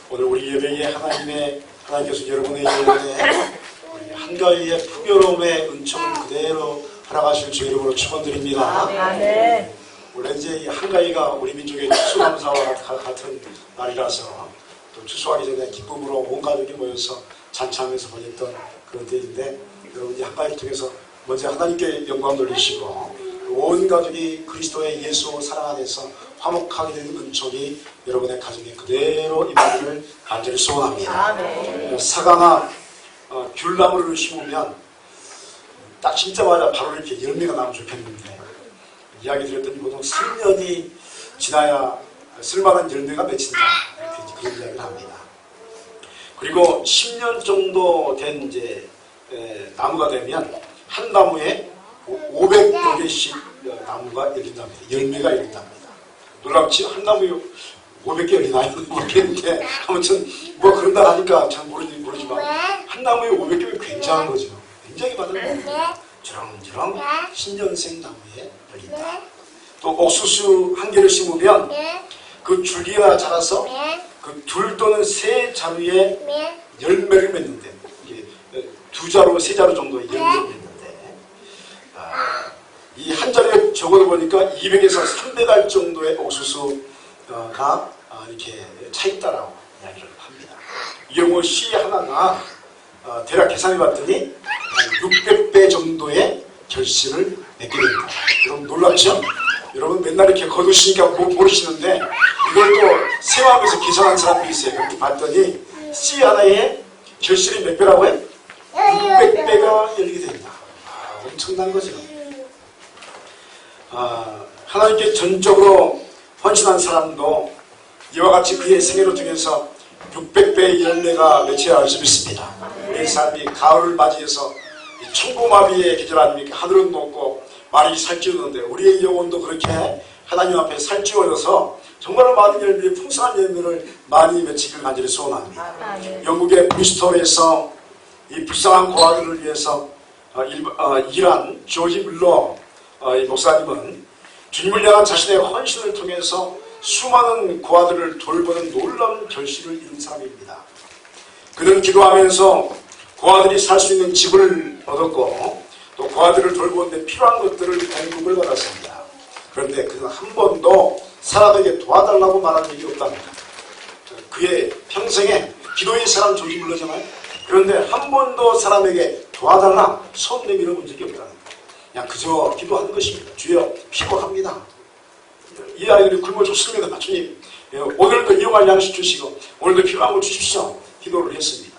오늘 우리 예배에 하나님께서 여러분의 예배에 우리 한가위의 풍요로움의 은총을 그대로 허락하실 주 이름으로 축원드립니다. 아멘. 원래 이제 이 한가위가 우리 민족의 추수감사와 같은 날이라서 또 추수하기 전에 기쁨으로 온 가족이 모여서 잔치하면서 보냈던 그런 때인데, 여러분 이 한가위를 통해서 먼저 하나님께 영광 돌리시고 온 가족이 그리스도의 예수 사랑 안에서 화목하게 된 은총이 여러분의 가정에 그대로 임하기를 간절히 소원합니다. 아멘. 사과나 귤나무를 심으면 딱 심자마자 바로 이렇게 열매가 나면 좋겠는데, 이야기 드렸더니 보통 10년이 지나야 쓸만한 열매가 맺힌다, 이렇게 그런 이야기를 합니다. 그리고 10년 정도 된 이제 나무가 되면 한 나무에 500여 개씩 나무가 열린답니다. 열매가 열린답니다. 놀랍지? 한 나무에 500개 열리나요? 모르겠는데 아무튼 뭐 그런다 하니까 잘 모르지만 한 나무에 500개면 굉장한 거죠. 굉장히 많은 나무. 주렁주렁 신년생 나무에 열린다. 또 옥수수 한 개를 심으면 그 줄기가 자라서 그 둘 또는 세 자루에 열매를 맺는데, 이게 두 자루, 세 자루 정도의 열매를 맺는데, 이 한 자루에 적어도 보니까 200에서 300알 정도의 옥수수가 이렇게 차 있다라고 이야기를 합니다. 이 경우 씨 하나가 대략 계산해 봤더니 600배 정도의 결실을 맺게 됩니다. 여러분 놀랍죠? 여러분 맨날 이렇게 거두시니까 모르시는데 이걸 또 세워하면서 계산한 사람들이 있어요. 그렇게 봤더니 씨 하나에 결실이 몇 배라고 해? 600배가 열리게 됩니다. 엄청난 거죠. 하나님께 전적으로 헌신한 사람도 이와 같이 그의 생애를 통해서 600배의 열매가 맺혀야 할 수 있습니다. 우리의 삶이 가을을 맞이해서 천고마비의 계절 아닙니까? 하늘은 높고 말이 살찌우는데 우리의 영혼도 그렇게 하나님 앞에 살찌워져서 정말 많은 열매, 풍성한 열매를 많이 맺히길 간절히 소원합니다. 영국의 브리스톨에서 이 불쌍한 고아들을 위해서 일한 조지 물러 목사님은 주님을 향한 자신의 헌신을 통해서 수많은 고아들을 돌보는 놀라운 결실을 이룬 사람입니다. 그는 기도하면서 고아들이 살 수 있는 집을 얻었고 또 고아들을 돌보는 데 필요한 것들을 공급을 받았습니다. 그런데 그는 한 번도 사람에게 도와달라고 말한 적이 없답니다. 그의 평생에 기도의 사람 조지 물러잖아요. 그런데 한 번도 사람에게 도와달라 손 내밀어 본 적이 없다는 거예요. 그냥 그저 기도하는 것입니다. 주여 필요합니다. 이 아이들이 굶어 죽습니다. 주님 오늘도 이용할 양식 주시고 오늘도 필요한 걸 주십시오. 기도를 했습니다.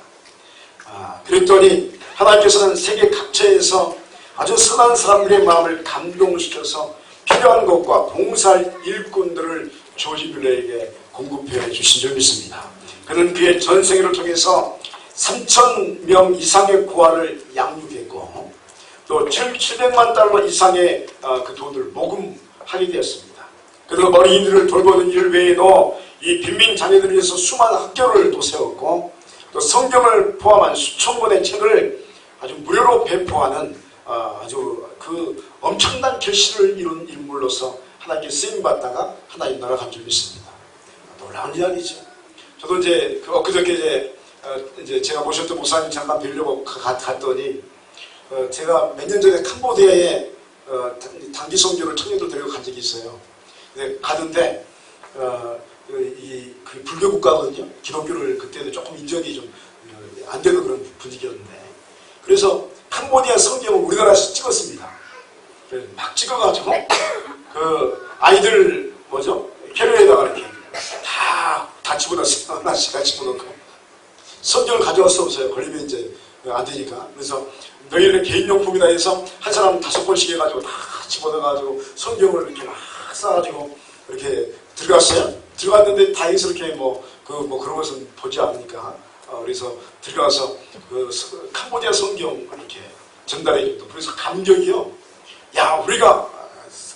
그랬더니 하나님께서는 세계 각처에서 아주 선한 사람들의 마음을 감동시켜서 필요한 것과 봉사할 일꾼들을 조지 뮬러에게 공급해 주신 줄 믿습니다. 그는 그의 전생애를 통해서 3,000명 이상의 고아를 양육했고 또 700만 달러 이상의 그 돈을 모금하게 되었습니다. 그리고 어린이들을 돌보는 일 외에도 이 빈민 자녀들을 위해서 수많은 학교를 또 세웠고 또 성경을 포함한 수천 권의 책을 아주 무료로 배포하는 아주 그 엄청난 결실을 이룬 인물로서 하나님께 쓰임받다가 하나님 나라 간 줄 믿습니다. 놀라운 이야기죠. 저도 이제 엊그저께 이제 제가 모셨던 목사님 잠깐 뵈려고 갔더니 제가 몇 년 전에 캄보디아에 단기 선교를 청년들 데리고 간 적이 있어요. 근데 가는데 그 불교 국가거든요. 기독교를 그때도 조금 인정이 좀 안 되는 그런 분위기였는데, 그래서 캄보디아 성경을 우리나라에서 찍었습니다. 그래서 막 찍어가지고 그 아이들 캐리어에다가 이렇게 다 집어넣었어요. 하나씩 다 집어넣고 성경을 가져왔어 보세요. 걸리면 이제 안 되니까. 그래서 너희는 개인용품이다 해서 한 사람 5번씩 해가지고 다 집어넣어가지고 성경을 이렇게 막 싸가지고 이렇게 들어갔어요. 들어갔는데 다행스럽게 그런 것은 보지 않으니까 그래서 들어가서 그 캄보디아 성경 이렇게 전달해 줬다. 그래서 감격이요. 야, 우리가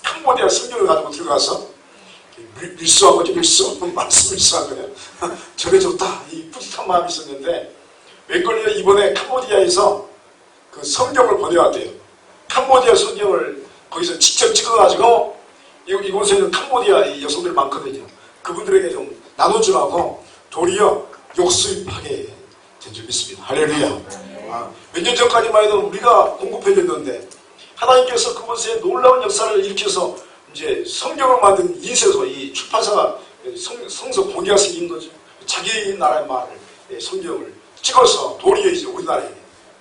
캄보디아 성경을 가지고 들어가서 밀수한 거죠. 말씀 밀수한 거예요. 전해줬다. 이 뿌듯한 마음이 있었는데 웬걸요, 이번에 캄보디아에서 그 성경을 보내왔대요. 캄보디아 성경을 거기서 직접 찍어가지고 이곳에는 캄보디아 여성들 많거든요. 그분들에게 좀 나눠주라고 도리어 욕수입하게 된 줄 믿습니다. 할렐루야. 몇 년 전까지만 해도 우리가 공급해줬는데 하나님께서 그곳에 놀라운 역사를 일으켜서 이제 성경을 만든 인쇄소, 이 출판사가 성서 공개가 생긴 거죠. 자기 나라의 말을, 성경을 찍어서 도리어 이제 우리나라에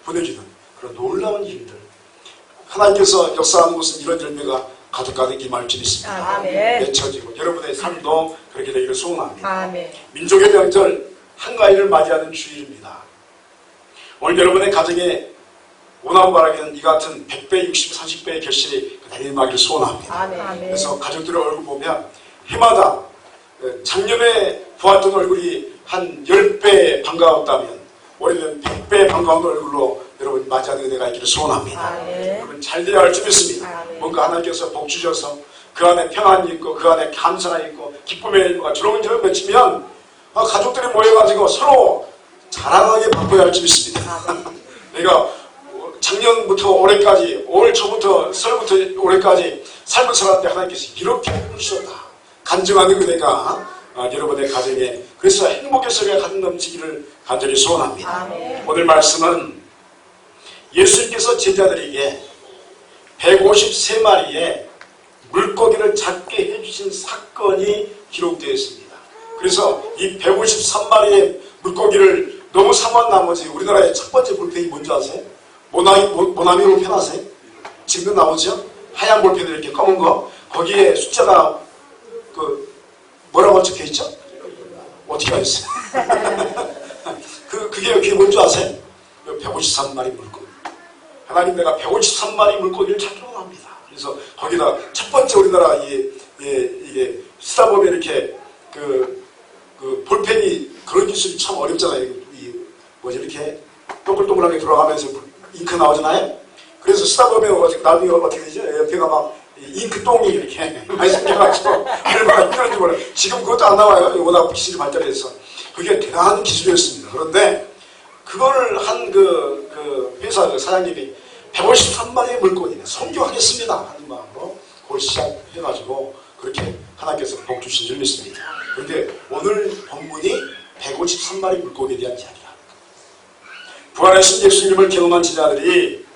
보내주는 그런 놀라운 일들. 하나님께서 역사하는 곳은 이런 열매가 가득가득 임할 줄 믿습니다. 맺혀지고 여러분의 삶도 그렇게 되기를 소원합니다. 아멘. 민족의 명절 한가위를 맞이하는 주일입니다. 오늘 여러분의 가정에 원하고 바라기는 이 같은 100배, 60배, 30배의 결실이 내림하기를 소원합니다. 아멘. 그래서 가족들의 얼굴 보면 해마다 작년에 보았던 얼굴이 한 10배 반가웠다면 올해는 100배 반가운 얼굴로 여러분 맞이하는 은혜가 있기를 소원합니다. 여러분 잘 되어야 할 줄 믿습니다. 뭔가 하나님께서 복 주셔서 그 안에 평안이 있고 그 안에 감사가 있고 기쁨의 일부가 주렁주렁 맺히면 가족들이 모여가지고 서로 자랑하게 바꿔야 할 줄 믿습니다. 내가 작년부터 올해까지, 올 초부터 설부터 올해까지 삶을 살았는데 하나님께서 이렇게 해주셨다. 간증하는 은혜가 여러분의 가정에 그래서 행복의 소리가 가득 넘치기를 간절히 소원합니다. 오늘 말씀은 예수님께서 제자들에게 153마리의 물고기를 잡게 해주신 사건이 기록되어 있습니다. 그래서 이 153마리의 물고기를 너무 사모한 나머지 우리나라의 첫 번째 볼펜이 뭔지 아세요? 모나미 볼펜 아세요? 지금도 나오죠? 하얀 볼펜들 이렇게 검은 거 거기에 숫자가 뭐라고 적혀 있죠? 어떻게 하셨어요? 그게 뭔지 아세요? 153마리 물고기. 하나님 내가 153마리 물고기를 찾기로 합니다. 그래서 거기다 첫 번째 우리나라 이게 쓰다 보면 이렇게 그 볼펜이 그런 기술이 참 어렵잖아요. 이렇게 동글동글하게 돌아가면서 잉크 나오잖아요. 그래서 쓰다 보면 나중에 어떻게 되죠? 옆에가 막 잉크똥이 이렇게 많이 생겨가지고 얼마나 힘들었는지 몰라요. 지금 그것도 안 나와요. 워낙 기술이 발달해서. 그게 대단한 기술이었습니다. 그런데 그걸 한 그 회사 사장님이 153마리의 물고기네 성교하겠습니다 하는 마음으로 그걸 시작해가지고 그렇게 하나님께서 복 주신 줄 믿습니다. 그런데 오늘 본문이 153마리 물고기에 대한 이야기입니다. 부활하신 예수님을 경험한 제자들이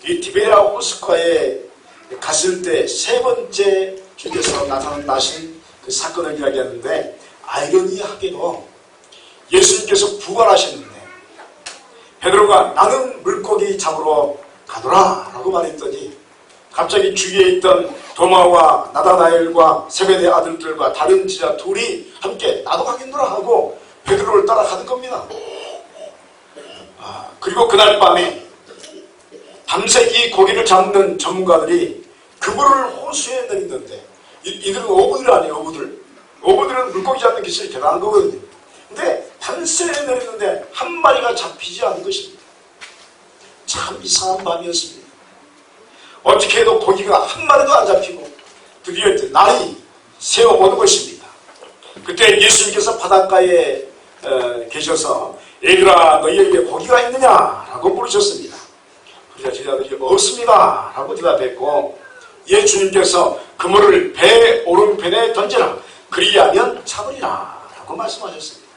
이 디베라 호숫가에 갔을 때 세 번째 주께서 나신 그 사건을 이야기하는데 아이러니하게도 예수님께서 부활하셨는데 베드로가 나는 물고기 잡으러 가노라 라고 말했더니 갑자기 주위에 있던 도마와 나다나엘과 세베대 아들들과 다른 제자 둘이 함께 나도 가겠노라 하고 베드로를 따라가는 겁니다. 그리고 그날 밤에 밤새 이 고기를 잡는 전문가들이 그물을 호수에 내리는데 이들은 어부들 아니에요. 어부들은 물고기 잡는 기술이 대단한 거거든요. 근데 밤새 내리는데 한 마리가 잡히지 않은 것입니다. 참 이상한 밤이었습니다. 어떻게 해도 고기가 한 마리도 안 잡히고 드디어 날이 새어오는 것입니다. 그때 예수님께서 바닷가에 계셔서 얘들아 너희에게 고기가 있느냐라고 물으셨습니다. 그러자 제자들이 없습니다 라고 대답했고 예수님께서 그물을 배 오른편에 던지라 그리하면 잡으리라 라고 말씀하셨습니다.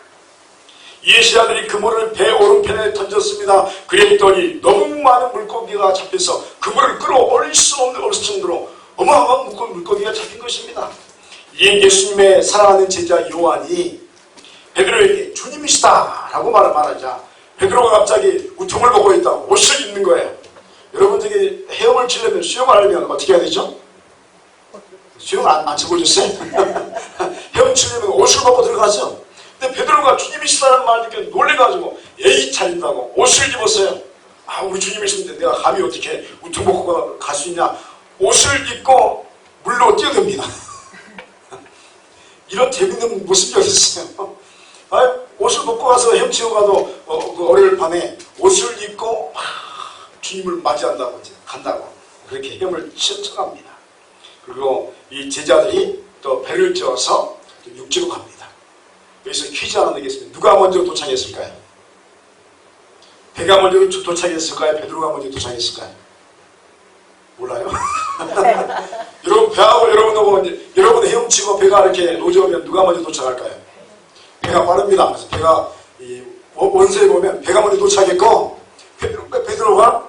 제자들이 그물을 배 오른편에 던졌습니다. 그랬더니 너무 많은 물고기가 잡혀서 그물을 끌어올릴 수 없을 정도로 어마어마한 물고기가 잡힌 것입니다. 예수님의 사랑하는 제자 요한이 베드로에게 주님이시다 라고 말하자 베드로가 갑자기 우통을 보고 있다 옷을 입는 거예요. 여러분 저기 헤엄을 치려면 수영을 하려면 어떻게 해야 되죠? 수영 안 쳐보셨어요? 헤엄 치려면 옷을 벗고 들어가죠. 근데 베드로가 주님이시다는 말 듣고 놀래가지고 예의 차린다고 옷을 입었어요. 우리 주님이신데 내가 감히 어떻게 우통 벗고 갈 수 있냐. 옷을 입고 물로 뛰어듭니다. 이런 재밌는 모습이 어디 있어요? 옷을 벗고 가서 헤엄치고 가도 그 월요일 밤에 옷을 입고 주님을 맞이한다고 이제 간다고 그렇게 헤엄을 쳐갑니다. 그리고 이 제자들이 또 배를 지어서 육지로 갑니다. 여기서 퀴즈 하나 내겠습니다. 누가 먼저 도착했을까요? 배가 먼저 도착했을까요? 베드로가 먼저 도착했을까요? 몰라요? 여러분 배하고 여러분 헤엄치고 배가 이렇게 노져오면 누가 먼저 도착할까요? 배가 빠릅니다. 그래서 배가 원서에 보면 배가 먼저 도착했고 베드로가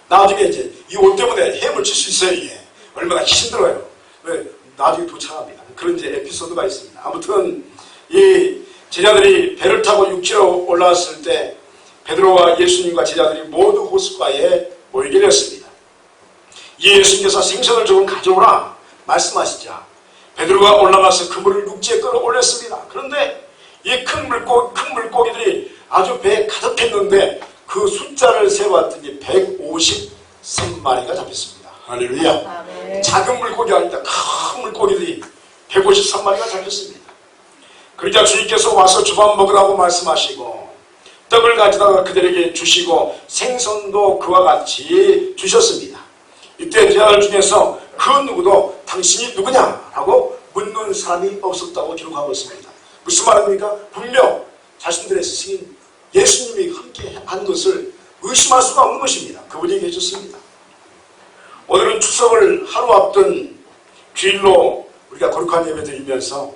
나중에 이제 이 옷 때문에 헤엄을 칠 수 있어요. 이게 얼마나 힘들어요. 왜 나중에 도착합니다. 그런 이제 에피소드가 있습니다. 아무튼 이 제자들이 배를 타고 육지로 올라왔을 때 베드로와 예수님과 제자들이 모두 호숫가에 모이게 되었습니다. 예수님께서 생선을 조금 가져오라 말씀하시자 베드로가 올라가서 그물을 육지에 끌어올렸습니다. 그런데 이 큰 물고기들이 아주 배에 가득했는데 그 숫자를 세봤더니 153마리가 잡혔습니다. 할렐루야. 작은 물고기 아닙니다. 큰 물고기들이 153마리가 잡혔습니다. 그러자 주님께서 와서 주밥 먹으라고 말씀하시고 떡을 가져다가 그들에게 주시고 생선도 그와 같이 주셨습니다. 이때 제자들 중에서 그 누구도 당신이 누구냐? 라고 묻는 사람이 없었다고 기록하고 있습니다. 무슨 말입니까? 분명 자신들의 스승인 예수님이 함께 한 것을 의심할 수가 없는 것입니다. 그분이 계셨습니다. 오늘은 추석을 하루 앞둔 주일로 우리가 거룩한 예배 드리면서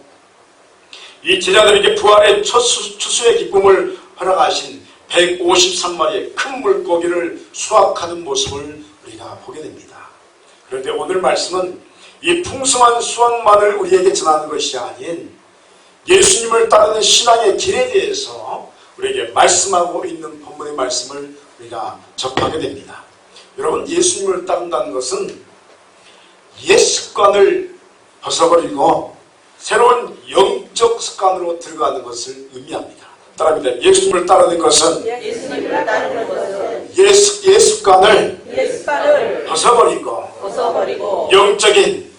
이 제자들에게 부활의 추수의 기쁨을 허락하신 153마리의 큰 물고기를 수확하는 모습을 우리가 보게 됩니다. 그런데 오늘 말씀은 이 풍성한 수확만을 우리에게 전하는 것이 아닌 예수님을 따르는 신앙의 길에 대해서 우리에게 말씀하고 있는 본문의 말씀을 우리가 접하게 됩니다. 여러분, 예수님을 따른다는 것은 옛 습관을 벗어버리고 새로운 영적 습관으로 들어가는 것을 의미합니다. 따라합니다. 예수님을 따르는 것은 옛 습관을 벗어버리고 영적인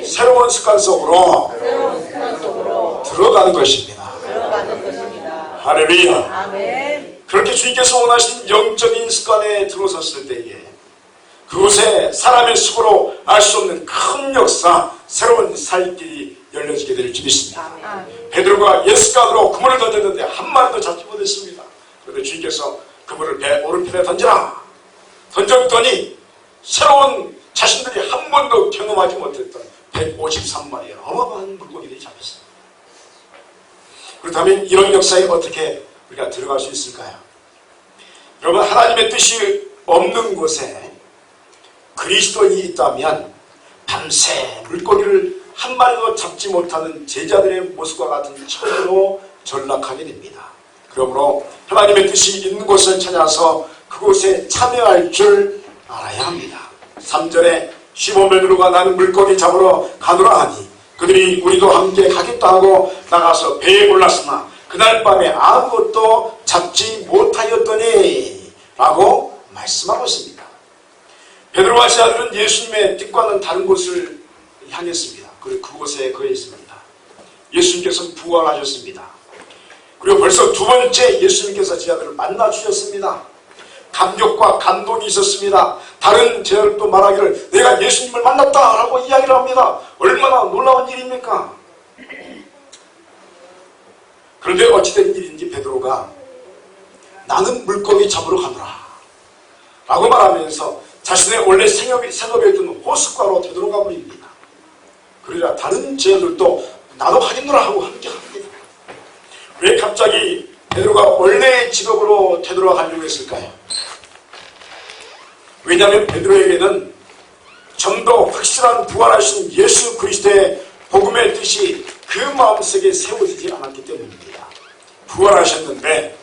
새로운 습관 속으로 들어가는 것입니다. 할렐루야. 아멘. 그렇게 주님께서 원하신 영적인 습관에 들어섰을 때에 그곳에 사람의 속으로 알 수 없는 큰 역사, 새로운 살 길이 열려지게 될 줄 믿습니다. 베드로가 옛 습관으로 그물을 던졌는데 한 마리도 잡지 못했습니다. 그런데 주님께서 그물을 배 오른편에 던지라. 던졌더니 새로운 자신들이 한 번도 경험하지 못했던 153마리의 어마어마한 물고기들이 잡혔습니다. 그렇다면 이런 역사에 어떻게 우리가 들어갈 수 있을까요? 여러분, 하나님의 뜻이 없는 곳에 그리스도인이 있다면 밤새 물고기를 한 마리도 잡지 못하는 제자들의 모습과 같은 처지로 전락하게 됩니다. 그러므로 하나님의 뜻이 있는 곳을 찾아서 그곳에 참여할 줄 알아야 합니다. 3절에 시몬 베드로가 나는 물고기 잡으러 가노라 하니 그들이 우리도 함께 가겠다 하고 나가서 배에 올랐으나 그날 밤에 아무것도 잡지 못하였더니 라고 말씀하고 있습니다. 베드로와 제자들은 예수님의 뜻과는 다른 곳을 향했습니다. 그리고 그곳에 거했습니다. 예수님께서는 부활하셨습니다. 그리고 벌써 두 번째 예수님께서 제자들을 만나 주셨습니다. 감격과 감동이 있었습니다. 다른 제자들도 말하기를 내가 예수님을 만났다라고 이야기를 합니다. 얼마나 놀라운 일입니까? 그런데 어찌된 일인지 베드로가 나는 물고기 잡으러 가노라 라고 말하면서 자신의 원래 생업이었던 호숫가로 되돌아가 버립니다. 그러자 다른 제자들도 나도 하겠노라 하고 함께 합니다. 왜 갑자기 베드로가 원래의 직업으로 되돌아가려고 했을까요? 왜냐하면 베드로에게는 좀 더 확실한 부활하신 예수 그리스도의 복음의 뜻이 그 마음속에 세워지지 않았기 때문입니다. 부활하셨는데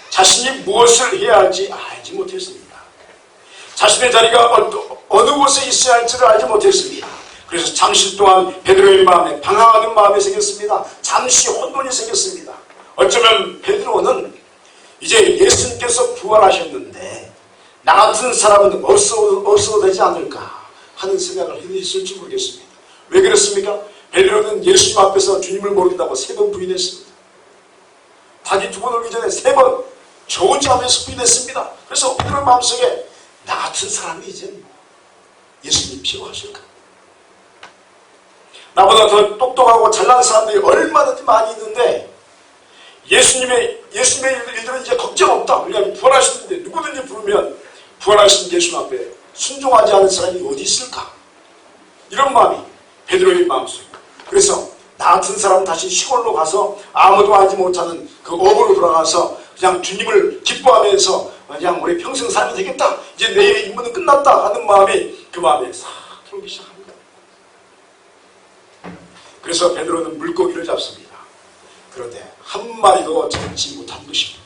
자신이 무엇을 해야 할지 알지 못했습니다. 자신의 자리가 어느 곳에 있어야 할지를 알지 못했습니다. 그래서 잠시 동안 베드로의 마음에 방황하는 마음이 생겼습니다. 잠시 혼돈이 생겼습니다. 어쩌면 베드로는 이제 예수님께서 부활하셨는데 나 같은 사람은 없어도 되지 않을까 하는 생각을 했을지 모르겠습니다. 왜 그렇습니까? 베드로는 예수님 앞에서 주님을 모른다고 3번 부인했습니다. 닭이 2번 오기 전에 3번 저 혼자 하면서 부인했습니다. 그래서 베드로의 마음속에 나 같은 사람이 이제 예수님 필요하실까? 나보다 더 똑똑하고 잘난 사람들이 얼마든지 많이 있는데 예수님의 일들은 이제 걱정 없다. 왜냐하면 부활하셨는데 누구든지 부르면 부활하신 예수 앞에 순종하지 않은 사람이 어디 있을까? 이런 마음이 베드로의 마음속에. 그래서 나 같은 사람은 다시 시골로 가서 아무도 알지 못하는 그 어부로 돌아가서 그냥 주님을 기뻐하면서 그냥 우리 평생 살면 되겠다. 이제 내일의 임무는 끝났다 하는 마음이 그 마음에 싹 들어오기 시작합니다. 그래서 베드로는 물고기를 잡습니다. 그런데 한 마리도 잡지 못한 것입니다.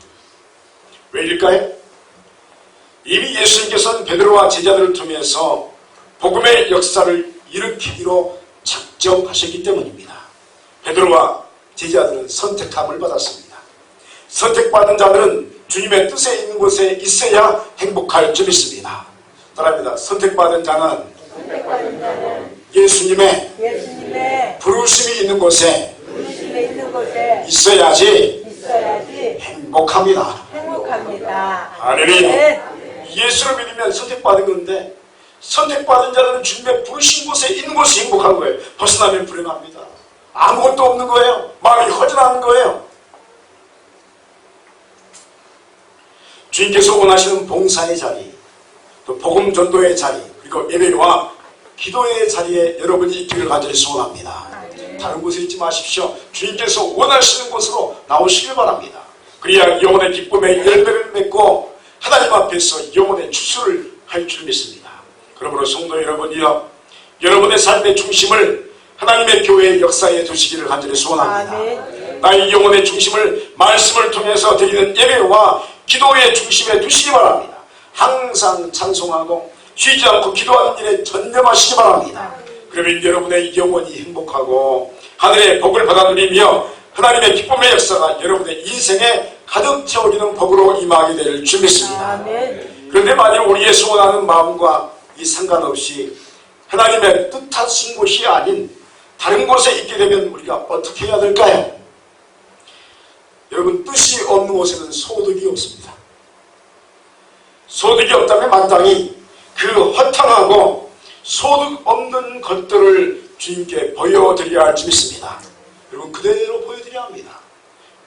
왜일까요? 이미 예수님께서는 베드로와 제자들을 통해서 복음의 역사를 일으키기로 작정하셨기 때문입니다. 베드로와 제자들은 선택함을 받았습니다. 선택받은 자들은 주님의 뜻에 있는 곳에 있어야 행복할 줄 믿습니다. 따라합니다. 선택받은 자는 예수님의 부르심이 있는 곳에 있어야지 행복합니다. 할렐루야. 예수를 믿으면 선택받은 건데 선택받은 자는 주님의 부르신 곳에 있는 곳이 행복한 거예요. 벗어나면 불행합니다. 아무것도 없는 거예요. 마음이 허전한 거예요. 주님께서 원하시는 봉사의 자리, 또 복음 전도의 자리, 그리고 예배와 기도의 자리에 여러분이 있기를 간절히 소원합니다. 다른 곳에 있지 마십시오. 주님께서 원하시는 곳으로 나오시길 바랍니다. 그래야 영혼의 기쁨의 열매를 맺고 하나님 앞에서 영혼의 추수를 할 줄 믿습니다. 그러므로 성도 여러분이여, 여러분의 삶의 중심을 하나님의 교회의 역사에 두시기를 간절히 소원합니다. 나의 영혼의 중심을 말씀을 통해서 드리는 예배와 기도의 중심에 두시기 바랍니다. 항상 찬송하고 쉬지 않고 기도하는 일에 전념하시기 바랍니다. 그러면 여러분의 영혼이 행복하고 하늘의 복을 받아 누리며 하나님의 기쁨의 역사가 여러분의 인생에 가득 채워지는 복으로 임하게 될 줄 믿습니다. 그런데 만일 우리의 소원하는 마음과 이 상관없이 하나님의 뜻하신 곳이 아닌 다른 곳에 있게 되면 우리가 어떻게 해야 될까요? 여러분, 뜻이 없는 곳에는 소득이 없습니다. 소득이 없다면 마땅히 그 허탕하고 소득 없는 것들을 주님께 보여드려야 할 줄 믿습니다. 여러분, 그대로 보여드려야 합니다.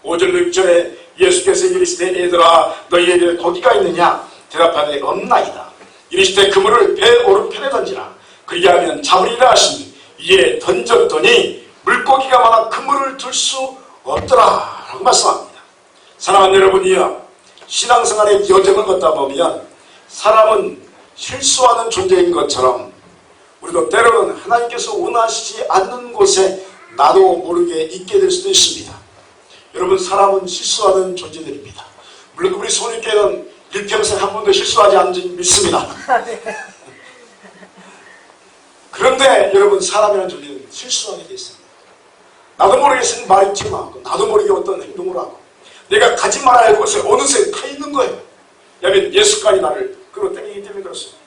5절 6절에 예수께서 이르시되 얘들아 너희에게 고기가 있느냐? 대답하되 없나이다. 이르시되 그물을 배 오른편에 던지라. 그리하면 잡으리라 하시니 이에 던졌더니 물고기가 많아 그물을 들 수 없더라 라고 말씀합니다. 사랑하는 여러분이여, 신앙생활의 여정을 걷다 보면 사람은 실수하는 존재인 것처럼 우리도 때로는 하나님께서 원하시지 않는 곳에 나도 모르게 있게 될 수도 있습니다. 여러분, 사람은 실수하는 존재들입니다. 물론 우리 손님께는 일평생 한 번도 실수하지 않는 줄 믿습니다. 그런데 여러분, 사람이라는 존재는 실수하게 돼 있습니다. 나도 모르게 쓴 말이 튀어나오고 나도 모르게 어떤 행동을 하고 내가 가지 말아야 할 곳에 어느새 가 있는 거예요. 왜냐하면 예수까지 나를 끌어당기기 때문에 그렇습니다.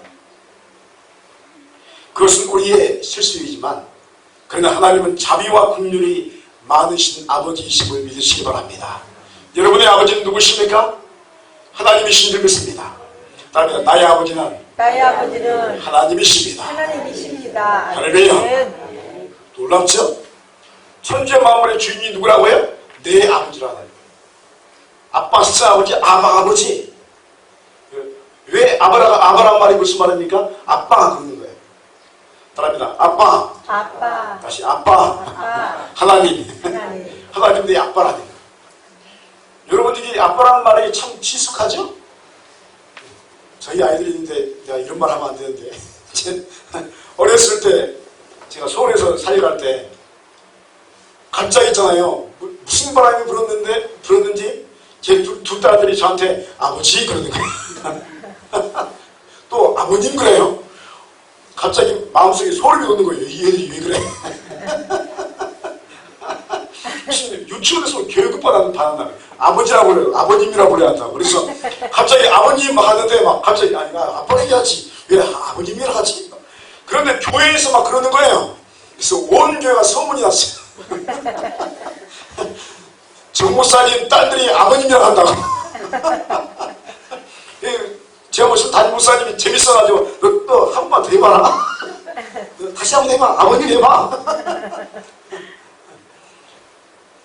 그것은 우리의 실수이지만 그러나 하나님은 자비와 긍휼이 많으신 아버지이심을 믿으시기 바랍니다. 여러분의 아버지는 누구십니까? 하나님이신 줄 믿습니다. 따라합니다. 나의 아버지는 하나님이십니다. 할렐루야. 놀랍죠? 천재 만물의 주인이 누구라고요? 내 아버지라는 거예요. 아빠스 아버지, 아바 아버지. 왜 아바란 말이 무슨 말입니까? 아빠가 그러는 거예요. 따라합니다. 아빠. 다시 아빠. 하나님. 하나님 내 아빠라는. 여러분들이 아빠란 말이 참 친숙하죠? 저희 아이들이 있는데 내가 이런 말 하면 안 되는데 어렸을 때 제가 서울에서 살려갈 때 갑자기 있잖아요. 무슨 바람이 불었는지 제 두 딸들이 저한테 아버지 그러는 거예요. 또 아버님 그래요. 갑자기 마음속에 소름이 돋는 거예요. 이 애들이 왜 그래? 유치원에서 교육을 받았다면 아버지라고 그래요. 아버님이라고 그래야 한다고. 그래서 갑자기 아버님 하는데 막 갑자기 아니 나 아빠 얘기하지 왜 아버님이라 하지? 그런데 교회에서 막 그러는 거예요. 그래서 온 교회가 소문이 났어요. 정 목사님 딸들이 아버님이라고 한다고. 제가 무슨 담임 목사님이 재밌어가지고 너 한 번만 더 해봐라. 다시 한 번 해봐. 아버님 해봐.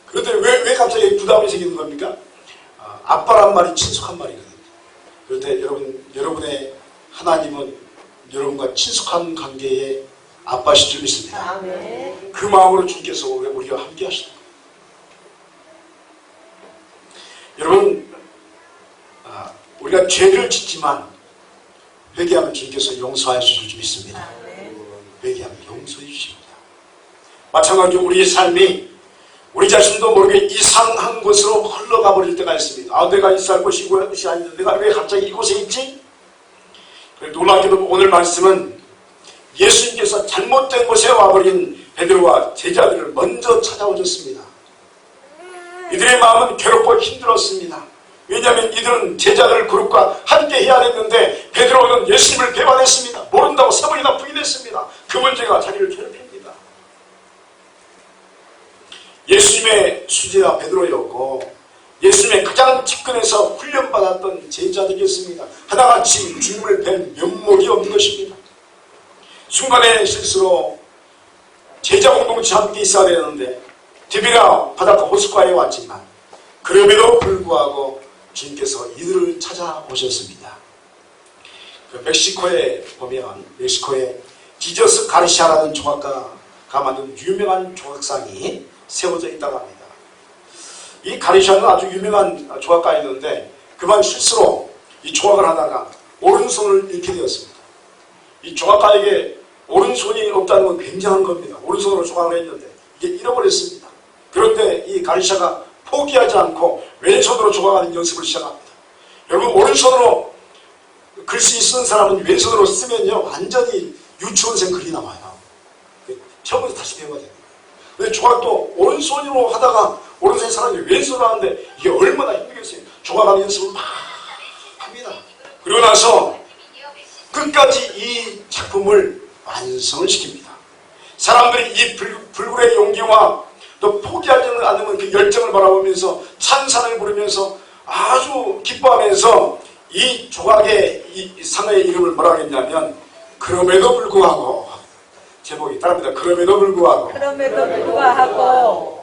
그런데 왜 갑자기 부담이 생기는 겁니까? 아빠란 말이 친숙한 말이거든요. 그런데 여러분의 하나님은 여러분과 친숙한 관계에 아빠신 줄 믿습니다. 아멘. 그 마음으로 주님께서 우리와 함께 하시는 거예요. 여러분, 우리가 죄를 짓지만 회개하면 주님께서 용서해 주실 줄 믿습니다. 회개하면 용서해 주십니다. 마찬가지로 우리의 삶이 우리 자신도 모르게 이상한 곳으로 흘러가 버릴 때가 있습니다. 내가 있어야 할 곳이 이곳이 아닌데 내가 왜 갑자기 이곳에 있지? 놀랍게도 오늘 말씀은 예수님께서 잘못된 곳에 와버린 베드로와 제자들을 먼저 찾아오셨습니다. 이들의 마음은 괴롭고 힘들었습니다. 왜냐하면 이들은 제자들 그룹과 함께 해야 했는데 베드로는 예수님을 배반했습니다. 모른다고 3번이나 부인했습니다. 그 문제가 자기를 괴롭힙니다. 예수님의 수제자 베드로였고 예수님의 가장 측근에서 훈련받았던 제자들이었습니다. 하나같이 주님을 뵌 면목이 없는 것입니다. 순간의 실수로 제자 공동체 함께 있어야 되는데 디비라 바닷가 호숫가에 왔지만 그럼에도 불구하고 주님께서 이들을 찾아오셨습니다. 멕시코에 보면 멕시코에 지저스 가르시아라는 조각가가 만든 유명한 조각상이 세워져 있다고 합니다. 이 가르시아는 아주 유명한 조각가였는데 그만 실수로 이 조각을 하다가 오른손을 잃게 되었습니다. 이 조각가에게 오른손이 없다는 건 굉장한 겁니다. 오른손으로 조각을 했는데 이게 잃어버렸습니다. 그런데 이 가르시아가 포기하지 않고 왼손으로 조각하는 연습을 시작합니다. 여러분, 오른손으로 글씨 쓰는 사람은 왼손으로 쓰면요 완전히 유치원생 글이 나와요. 처음부터 다시 배워야 됩니다. 근데 조각도 오른손으로 하다가 오른손 사람이 왼손으로 하는데 이게 얼마나 힘들겠어요. 조각하는 연습을 막 합니다. 그리고 나서 끝까지 이 작품을 완성을 시킵니다. 사람들이 이 불굴의 용기와 또 포기하지 않으면 그 열정을 바라보면서 찬사를 부르면서 아주 기뻐하면서 이 조각의 이 상의 이름을 뭐라 하겠냐면 그럼에도 불구하고, 제목이 따릅니다. 그럼에도 불구하고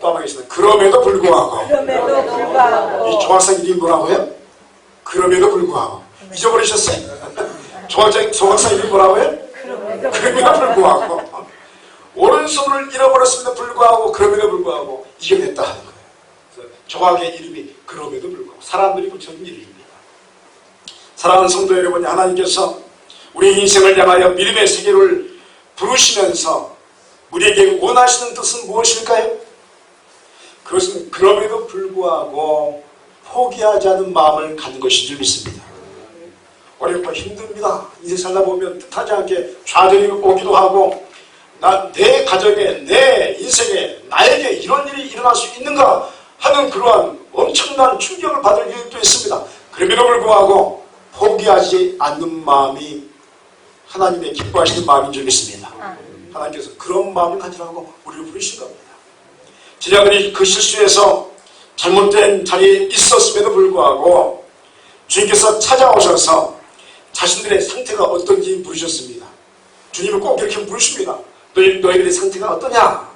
또 한번 하겠습니다. 그럼에도 불구하고 이 조각상 이름이 뭐라고요? 그럼에도 불구하고. 잊어버리셨어요? 조각상 이름이 뭐라고요? 그럼에도 불구하고. 오른손을 잃어버렸음에도 불구하고 그럼에도 불구하고 이겨냈다 하는 거예요. 그래서 조각의 이름이 그럼에도 불구하고 사람들이 붙여준 이름입니다. 사랑하는 성도 여러분, 하나님께서 우리 인생을 향하여 믿음의 세계를 부르시면서 우리에게 원하시는 뜻은 무엇일까요? 그것은 그럼에도 불구하고 포기하지 않은 마음을 갖는 것인 줄 믿습니다. 어렵고 힘듭니다. 인생 살다 보면 뜻하지 않게 좌절이 오기도 하고 내 가정에, 내 인생에, 나에게 이런 일이 일어날 수 있는가 하는 그러한 엄청난 충격을 받을 일도 있습니다. 그럼에도 불구하고 포기하지 않는 마음이 하나님의 기뻐하시는 마음인 줄 믿습니다. 하나님께서 그런 마음을 가지라고 우리를 부르신 겁니다. 제자들이 그 실수에서 잘못된 자리에 있었음에도 불구하고 주님께서 찾아오셔서 자신들의 상태가 어떤지 물으셨습니다. 주님은 꼭 이렇게 물으십니다. 너희들의 상태가 어떠냐?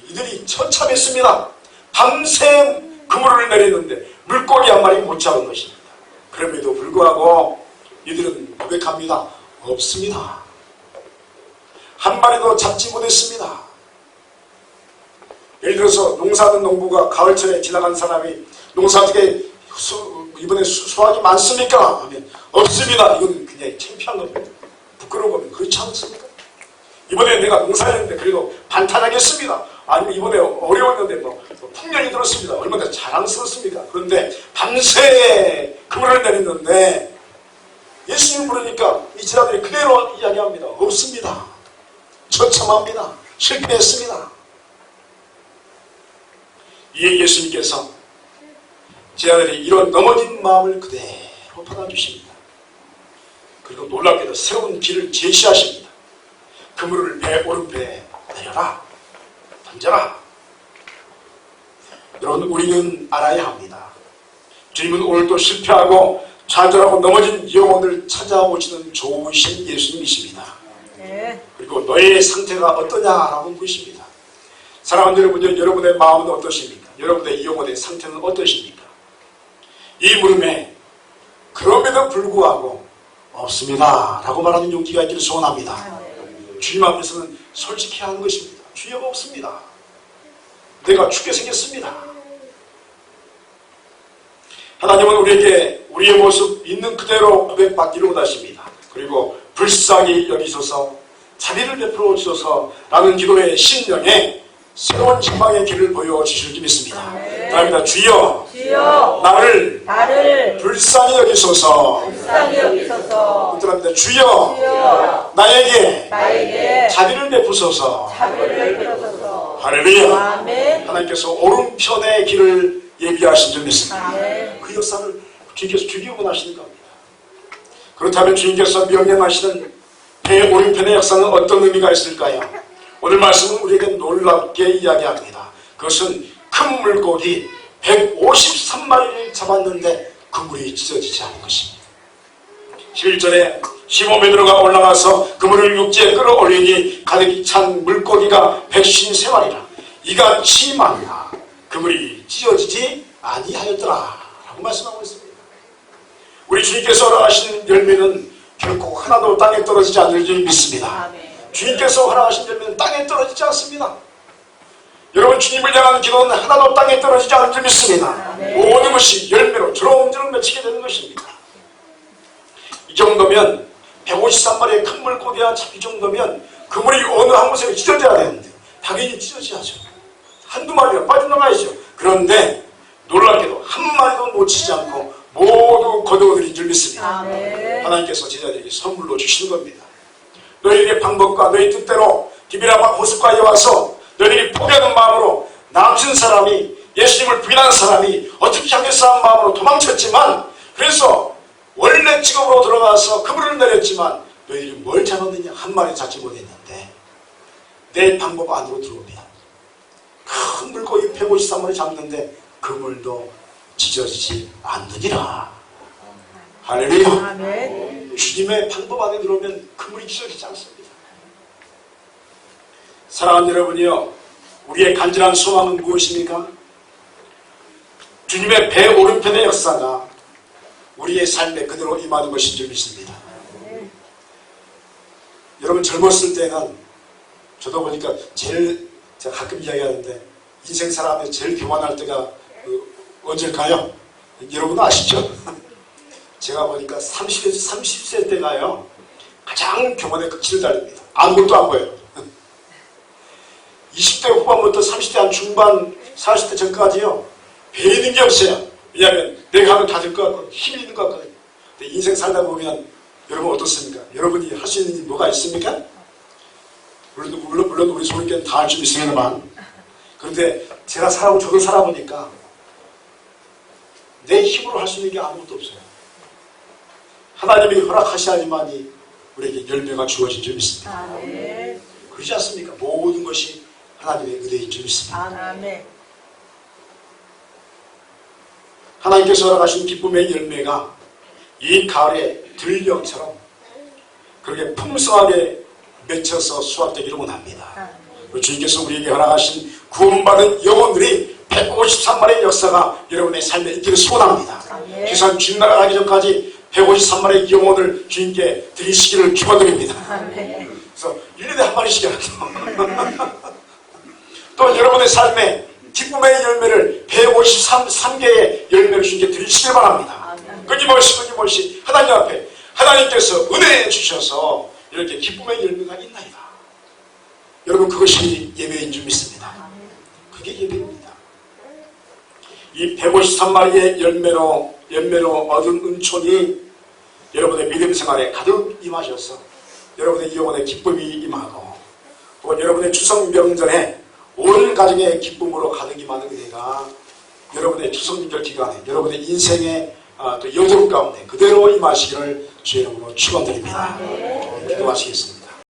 이들이 처참했습니다. 밤새 그물을 내리는데 물고기 한 마리 못 잡은 것입니다. 그럼에도 불구하고 이들은 고백합니다. 없습니다. 한 마리도 잡지 못했습니다. 예를 들어서 농사하는 농부가 가을철에 지나간 사람이 농사 어떻게 이번에 수확이 많습니까? 하면 없습니다. 이건 그냥 창피한 겁니다. 부끄러운 겁니다. 그렇지 않습니까? 이번에 내가 농사했는데 그래도 반탄하겠습니다. 아니면 이번에 어려웠는데 풍년이 들었습니다. 얼마나 자랑스럽습니다. 그런데 밤새 그물을 내리는데 예수님 부르니까 이 제자들이 그대로 이야기합니다. 없습니다. 처참합니다. 실패했습니다. 이에 예수님께서 제자들이 이런 넘어진 마음을 그대로 받아주십니다. 그리고 놀랍게도 새로운 길을 제시하십니다. 그물을 오른배에 내려라. 던져라. 여러분, 우리는 알아야 합니다. 주님은 오늘도 실패하고 좌절하고 넘어진 영혼을 찾아오시는 좋으신 예수님이십니다. 그리고 너의 상태가 어떠냐라고 물으십니다. 사랑하는 여러분, 여러분의 마음은 어떠십니까? 여러분의 영혼의 상태는 어떠십니까? 이 물음에 그럼에도 불구하고 없습니다 라고 말하는 용기가 있기를 소원합니다. 주님 앞에서는 솔직해야 하는 것입니다. 주여가 없습니다. 내가 죽게 생겼습니다. 하나님은 우리에게 우리의 모습 있는 그대로 고백받기를 원하십니다. 그리고 불쌍히 여기소서, 자비를 베풀어 주소서 라는 기도의 심령에 새로운 희망의 길을 보여주실 줄 믿습니다. 다음입니다. 주여, 나를 불쌍히 여기소서. 그럽니다. 주여, 나에게 자비를 베푸소서. 할렐루야. 하나님께서 오른편의 길을 예비하신 줄 믿습니다. 그 역사를 주님께서 주기 원하시는 겁니다. 그렇다면 주님께서 명령하시는 배 오른편의 역사는 어떤 의미가 있을까요? 오늘 말씀은 우리에게 놀랍게 이야기합니다. 그것은 큰 물고기 153마리를 잡았는데 그물이 찢어지지 않은 것입니다. 11절에 시몬 베드로가 올라가서 그물을 육지에 끌어올리니 가득히 찬 물고기가 153마리라. 이같이 많으나 그물이 찢어지지 아니하였더라 라고 말씀하고 있습니다. 우리 주님께서 허락하신 열매는 결코 하나도 땅에 떨어지지 않을 줄 믿습니다. 주님께서 허락하신 열매는 땅에 떨어지지 않습니다. 여러분, 주님을 향한 기도는 하나도 땅에 떨어지지 않을 줄 믿습니다. 모든 것이 열매로 주렁주렁 맺히게 되는 것입니다. 이 정도면 153마리의 큰 물고기가 잡힐 정도면 그물이 어느 한 곳에 찢어져야 되는데 당연히 찢어져야죠. 한두 마리가 빠져나가야죠. 그런데 놀랍게도 한 마리도 놓치지 않고 모두 거두어들인 줄 믿습니다. 하나님께서 제자들에게 선물로 주시는 겁니다. 너희에게 방법과 너희 뜻대로 기비라마 호숫가에 와서 너희들이 포기하는 마음으로 남은 사람이, 예수님을 부인하는 사람이 어떻게 하겠어 하는 마음으로 도망쳤지만, 그래서 원래 직업으로 들어가서 그물을 내렸지만 너희들이 뭘 잡았느냐? 한 마리 잡지 못했는데 내 방법 안으로 들어오면 큰 물고기 153마리 잡는데 그물도 찢어지지 않느니라. 할렐루야. 주님의 방법 안에 들어오면 그물이 찢어지지 않습니다. 사랑하는 여러분이요, 우리의 간절한 소망은 무엇입니까? 주님의 배 오른편의 역사가 우리의 삶에 그대로 임하는 것인 줄 믿습니다. 여러분, 젊었을 때는 저도 보니까 제가 가끔 이야기하는데 인생 살아가면서 제일 교만할 때가 언제일까요? 여러분 아시죠? 제가 보니까 30세 때가요 가장 교만의 극치를 달립니다. 아무것도 안 보여요. 20대 후반부터 30대 한 중반 40대 전까지요 배 있는 게 없어요. 왜냐하면 내가 하면 다 될 것 같고 힘이 있는 것 같거든요. 근데 인생 살다 보면 여러분 어떻습니까? 여러분이 할 수 있는 일이 뭐가 있습니까? 물론 우리 소리께는 다 할 수 있습니다만, 그런데 제가 저도 살아보니까 내 힘으로 할 수 있는 게 아무것도 없어요. 하나님이 허락하셔야지만이 우리에게 열매가 주어진 줄 믿습니다. 그렇지 않습니까? 모든 것이 하나님의 은혜인 줄 믿습니다. 하나님께서 허락하신 기쁨의 열매가 이 가을의 들녘처럼 그렇게 풍성하게 맺혀서 수확되기를 원합니다. 주님께서 우리에게 허락하신 구원받은 영혼들이 153마리의 역사가 여러분의 삶에 있기를 소원합니다. 기산 주님 나라 가기 전까지 153마리의 영혼을 주님께 드리시기를 축원드립니다. 그래서 1년에 한 마리씩이라도 또 여러분의 삶에 기쁨의 열매를 153개의 열매를 주님께 드리시길 바랍니다. 끊임없이 하나님 앞에 하나님께서 은혜 주셔서 이렇게 기쁨의 열매가 있나이다. 여러분, 그것이 예배인 줄 믿습니다. 그게 예배입니다. 이 153마리의 열매로 얻은 은총이 여러분의 믿음 생활에 가득 임하셔서 여러분의 영혼의 기쁨이 임하고 또 여러분의 추석 명절에 온 가정의 기쁨으로 가득 임하는 은혜가 여러분의 추석 명절 기간에 여러분의 인생의 또 여정 가운데 그대로 임하시기를 주의 이름으로 축원드립니다. 기도하시겠습니다.